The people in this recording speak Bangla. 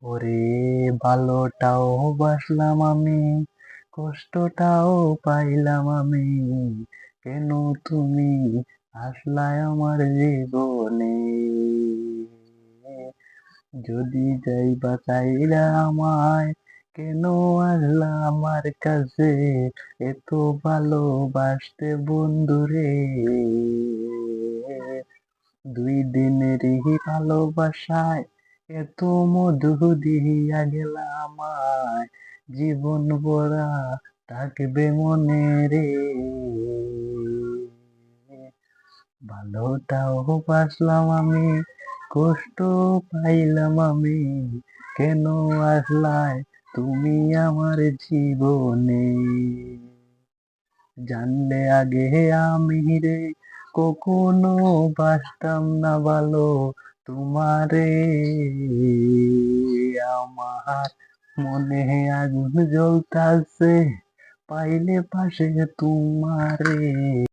ওরে ভালোটাও বাসলাম আমি, কষ্টটাও পাইলাম আমি, কেন তুমি আসলাই আমার জীবনে? যদি যাইবা চাইরা আমায়, কেন আসলা আমার কাছে? এত ভালোবাসতে বন্ধুরে, 2 দিনেরই ভালোবাসায় এত মধু দিয়া গেলা আমায়, জীবন ভরা থাকবে মনে রে। ভালোটাও বাসলাম আমি, কষ্ট পাইলাম আমি, কেন আসলাই তুমি আমার জীবনে? জানলে আগে আমি রে কখনো বাসতাম না ভালো তোমারে। আমার মনে আগুন জ্বলতাছে, পাইলে পাশে তোমারে।